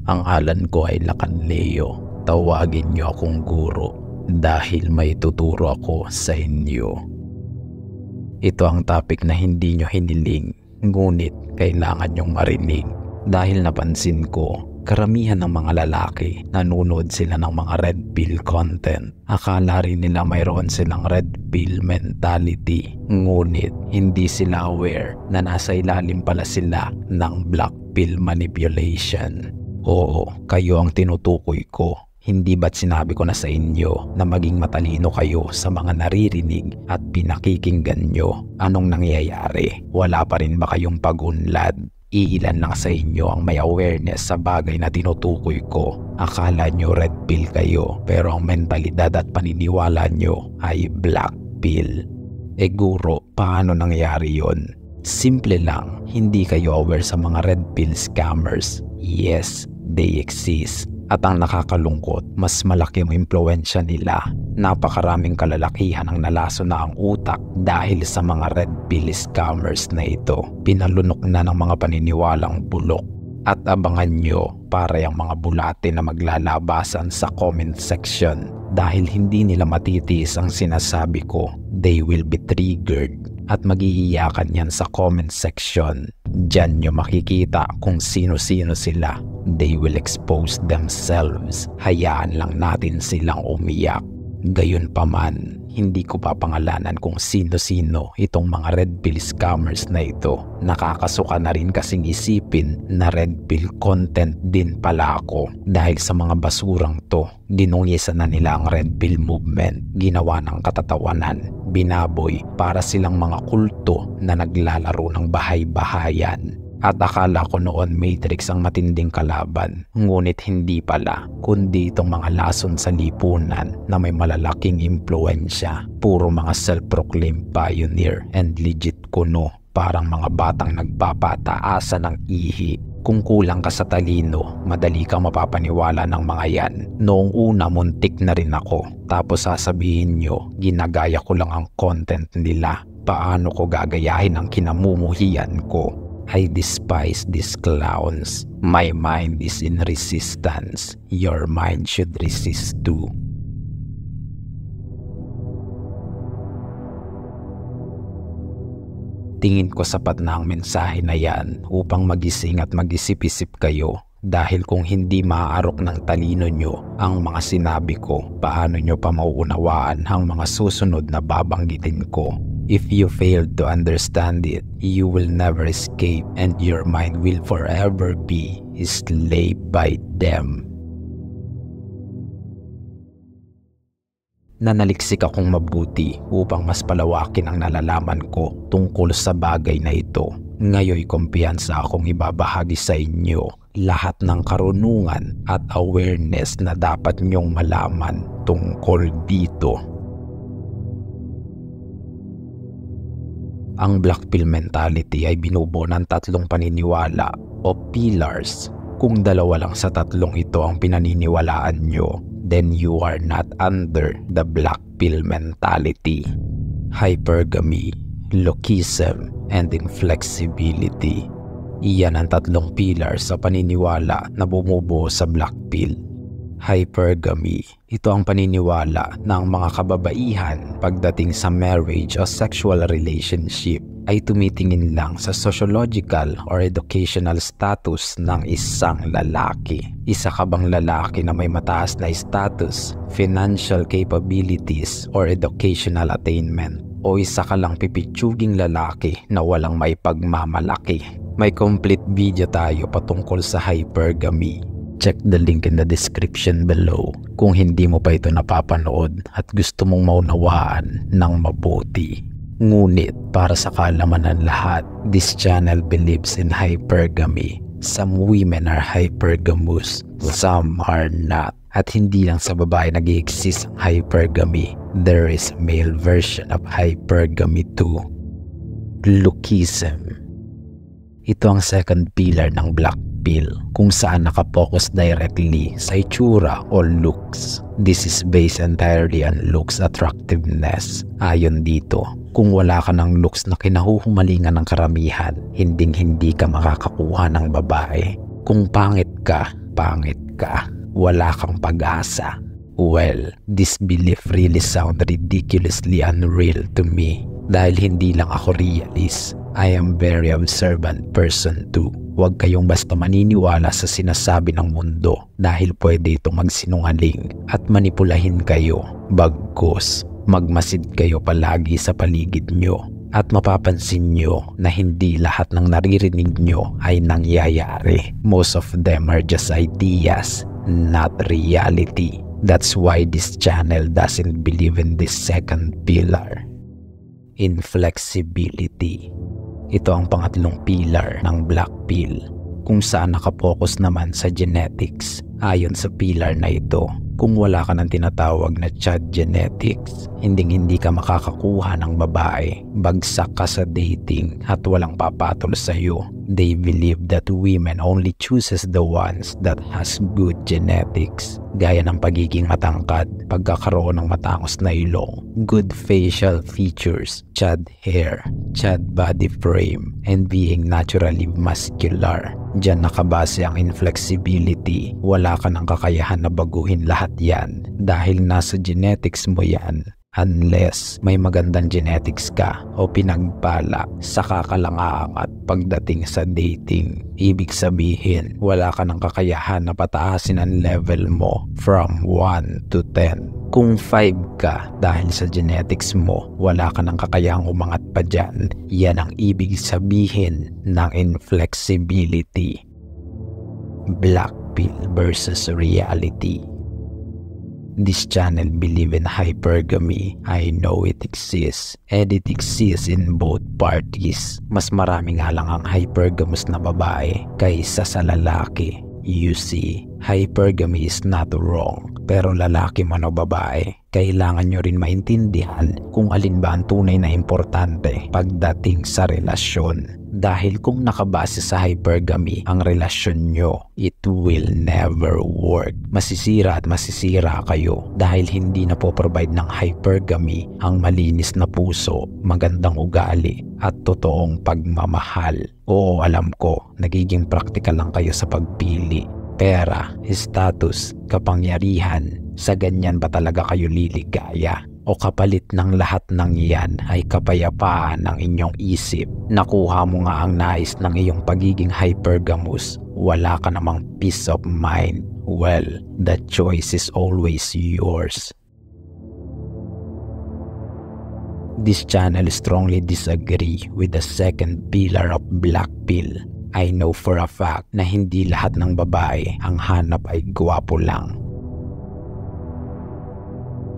Ang ngalan ko ay Lacan Leo. Tawagin niyo akong guro dahil may tuturo ako sa inyo. Ito ang topic na hindi nyo hiniling, ngunit kailangan nyong marinig dahil napansin ko karamihan ng mga lalaki nanonood sila ng mga red pill content. Akala rin nila mayroon silang red pill mentality, ngunit hindi sila aware na nasa ilalim pala sila ng black pill manipulation. Oo, kayo ang tinutukoy ko. Hindi ba't sinabi ko na sa inyo na maging matalino kayo sa mga naririnig at pinakikinggan nyo? Anong nangyayari? Wala pa rin ba kayong pag-unlad? Iilan lang sa inyo ang may awareness sa bagay na tinutukoy ko. Akala nyo red pill kayo, pero ang mentalidad at paniniwala nyo ay black pill. Guro, paano nangyari yon? Simple lang, hindi kayo aware sa mga red pill scammers. Yes, they exist. At ang nakakalungkot, mas malaki ang impluwensya nila. Napakaraming kalalakihan ang nalaso na ang utak dahil sa mga red pill scammers na ito. Pinalunok na ng mga paniniwalang bulok. At abangan nyo para yung mga bulate na maglalabasan sa comment section. Dahil hindi nila matitiis ang sinasabi ko, they will be triggered. At mag-iiyakan yan sa comment section. Diyan nyo makikita kung sino-sino sila. They will expose themselves. Hayaan lang natin silang umiyak. Gayunpaman, hindi ko papangalanan kung sino-sino itong mga red pill scammers na ito. Nakakasuka na rin kasing isipin na red pill content din pala ako. Dahil sa mga basurang to, dinungisan na nila ang red pill movement. Ginawa ng katatawanan, binaboy para silang mga kulto na naglalaro ng bahay-bahayan. At akala ko noon Matrix ang matinding kalaban, ngunit hindi pala, kundi itong mga lason sa lipunan na may malalaking impluensya. Puro mga self-proclaimed pioneer and legit kuno, parang mga batang nagpapataasa ng ihi. Kung kulang ka sa talino, madali kang mapapaniwala ng mga yan. Noong una muntik na rin ako, tapos sasabihin nyo, ginagaya ko lang ang content nila. Paano ko gagayahin ang kinamumuhian ko? I despise these clowns. My mind is in resistance. Your mind should resist too. Tingin ko sapat na ang mensahe na yan upang magising at mag-isip-isip kayo. Dahil kung hindi maaarok ng talino nyo ang mga sinabi ko, paano nyo pa mauunawaan ang mga susunod na babanggitin ko? If you fail to understand it, you will never escape and your mind will forever be enslaved by them. Nanaliksik akong mabuti upang mas palawakin ang nalalaman ko tungkol sa bagay na ito. Ngayoy kumpiyansa akong ibabahagi sa inyo lahat ng karunungan at awareness na dapat nyong malaman tungkol dito. Ang black pill mentality ay binubuo ng tatlong paniniwala o pillars. Kung dalawa lang sa tatlong ito ang pinaniniwalaan nyo, then you are not under the black pill mentality. Hypergamy, lookism, and inflexibility. Iyan ang tatlong pillars sa paniniwala na bumubuo sa black pill. Hypergamy. Ito ang paniniwala ng mga kababaihan pagdating sa marriage o sexual relationship ay tumitingin lang sa sociological or educational status ng isang lalaki. Isa ka bang lalaki na may mataas na status, financial capabilities, or educational attainment? O isa ka lang pipitsuging lalaki na walang may pagmamalaki? May complete video tayo patungkol sa hypergamy. Check the link in the description below kung hindi mo pa ito napapanood at gusto mong maunawaan ng mabuti. Ngunit para sa kaalaman ng lahat, this channel believes in hypergamy. Some women are hypergamous, some are not. At hindi lang sa babae nag-i-exist ang hypergamy. There is a male version of hypergamy too. Lookism. Ito ang second pillar ng black pill kung saan nakapokus directly sa itsura o looks. This is based entirely on looks attractiveness. Ayon dito, kung wala ka ng looks na kinahuhumalingan ng karamihan, hindi ka makakakuha ng babae. Kung pangit ka, pangit ka, wala kang pag-asa. Well, this belief really sound ridiculously unreal to me. Dahil hindi lang ako realist, I am very observant person too. Huwag kayong basta maniniwala sa sinasabi ng mundo dahil pwede itong magsinungaling at manipulahin kayo. Bagkus, magmasid kayo palagi sa paligid nyo at mapapansin nyo na hindi lahat ng naririnig nyo ay nangyayari. Most of them are just ideas, not reality. That's why this channel doesn't believe in this second pillar. Inflexibility. Ito ang pangatlong pillar ng Black Pill, kung saan nakapokus naman sa genetics. Ayon sa pillar na ito, kung wala ka ng tinatawag na Chad genetics, hindi ka makakakuha ng babae, bagsak ka sa dating at walang papatol sa iyo. They believe that women only chooses the ones that has good genetics, gaya ng pagiging matangkad, pagkakaroon ng matangos na ilong, good facial features, Chad hair, Chad body frame, and being naturally muscular. Diyan nakabase ang inflexibility. Wala ka ng kakayahan na baguhin lahat yan dahil nasa genetics mo yan. Unless may magandang genetics ka o pinagpala, saka ka lang aangat pagdating sa dating. Ibig sabihin, wala ka ng kakayahan na pataasin ang level mo from 1 to 10. Kung 5 ka dahil sa genetics mo, wala ka ng kakayahang umangat pa dyan. Yan ang ibig sabihin ng inflexibility. Black Pill versus reality. This channel believe in hypergamy. I know it exists, and it exists in both parties. Mas marami nga lang ang hypergamous na babae kaysa sa lalaki. You see, hypergamy is not wrong, pero lalaki man o babae, kailangan nyo rin maintindihan kung alin ba ang tunay na importante pagdating sa relasyon. Dahil kung nakabase sa hypergamy ang relasyon nyo, it will never work. Masisira at masisira kayo dahil hindi na po-provide ng hypergamy ang malinis na puso, magandang ugali, at totoong pagmamahal. Oo, alam ko, nagiging practical lang kayo sa pagpili. Pera, status, kapangyarihan, sa ganyan ba talaga kayo liligaya? O kapalit ng lahat ng iyan ay kapayapaan ng inyong isip? Nakuha mo nga ang nais ng iyong pagiging hypergamous, wala ka namang peace of mind. Well, the choice is always yours. This channel strongly disagree with the second pillar of Black Pill. I know for a fact na hindi lahat ng babae ang hanap ay gwapo lang.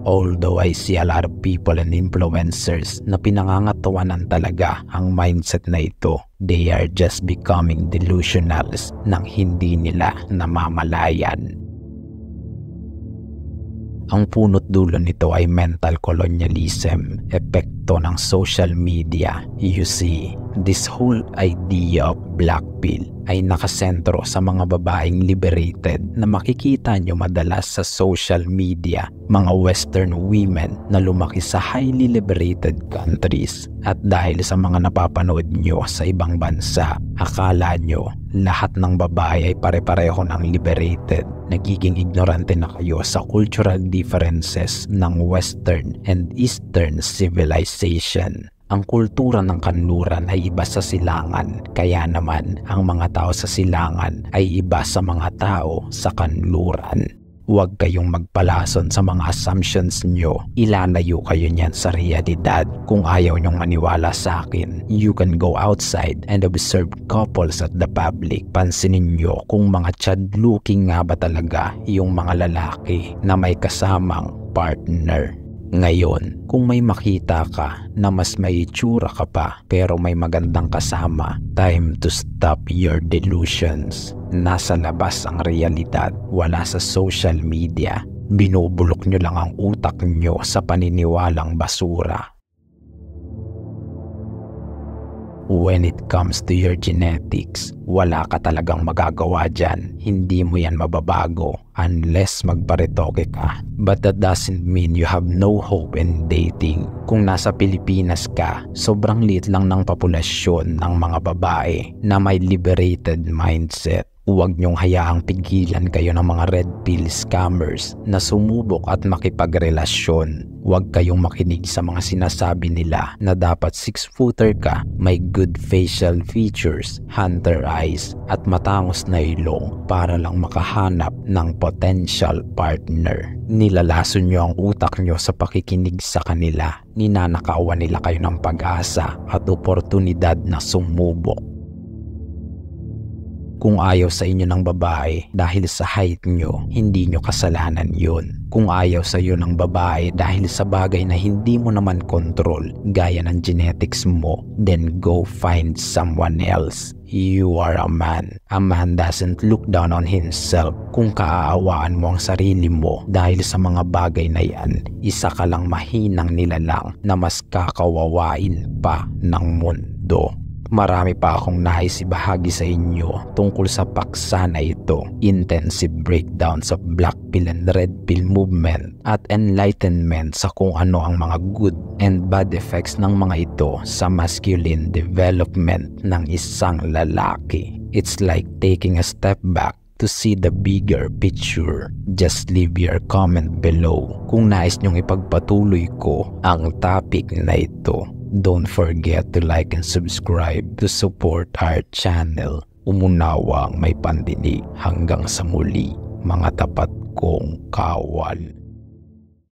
Although I see a lot of people and influencers na pinangangatawanan talaga ang mindset na ito, they are just becoming delusionals nang hindi nila namamalayan. Ang punot dulo nito ay mental colonialism, epekto ng social media. You see, this whole idea of Black Pill ay nakasentro sa mga babaeng liberated na makikita nyo madalas sa social media, mga Western women na lumaki sa highly liberated countries. At dahil sa mga napapanood nyo sa ibang bansa, akala nyo lahat ng babae ay pare-pareho ng liberated. Nagiging ignorante na kayo sa cultural differences ng Western and Eastern civilization. Ang kultura ng kanluran ay iba sa silangan, kaya naman ang mga tao sa silangan ay iba sa mga tao sa kanluran. Huwag kayong magpalason sa mga assumptions nyo, ilalayo kayo niyan sa realidad. Kung ayaw nyong maniwala sa akin, you can go outside and observe couples at the public. Pansinin nyo kung mga chad-looking nga ba talaga yung mga lalaki na may kasamang partner. Ngayon, kung may makita ka na mas may itsura ka pa pero may magandang kasama, time to stop your delusions. Nasa labas ang realidad, wala sa social media. Binubulok nyo lang ang utak nyo sa paniniwalang basura. When it comes to your genetics, wala ka talagang magagawa dyan. Hindi mo yan mababago unless magparetoke ka. But that doesn't mean you have no hope in dating. Kung nasa Pilipinas ka, sobrang liit lang ng populasyon ng mga babae na may liberated mindset. Huwag niyong hayaang pigilan kayo ng mga red pill scammers na sumubok at makipagrelasyon. Huwag kayong makinig sa mga sinasabi nila na dapat 6-footer ka, may good facial features, hunter eyes at matangos na ilong para lang makahanap ng potential partner. Nilalason niyo ang utak niyo sa pakikinig sa kanila. Ninanakawan nila kayo ng pag-asa at oportunidad na sumubok. Kung ayaw sa inyo ng babae dahil sa height nyo, hindi nyo kasalanan yun. Kung ayaw sa iyo ng babae dahil sa bagay na hindi mo naman control, gaya ng genetics mo, then go find someone else. You are a man. A man doesn't look down on himself. Kung kaaawaan mo ang sarili mo dahil sa mga bagay na yan, isa ka lang mahinang nilalang na mas kakawawain pa ng mundo. Marami pa akong nais ibahagi sa inyo tungkol sa paksa na ito, intensive breakdowns of black pill and red pill movement at enlightenment sa kung ano ang mga good and bad effects ng mga ito sa masculine development ng isang lalaki. It's like taking a step back to see the bigger picture. Just leave your comment below kung nais nyong ipagpatuloy ko ang topic na ito. Don't forget to like and subscribe to support our channel. Umunawang may pandinig. Hanggang sa muli, mga tapat kong kawal.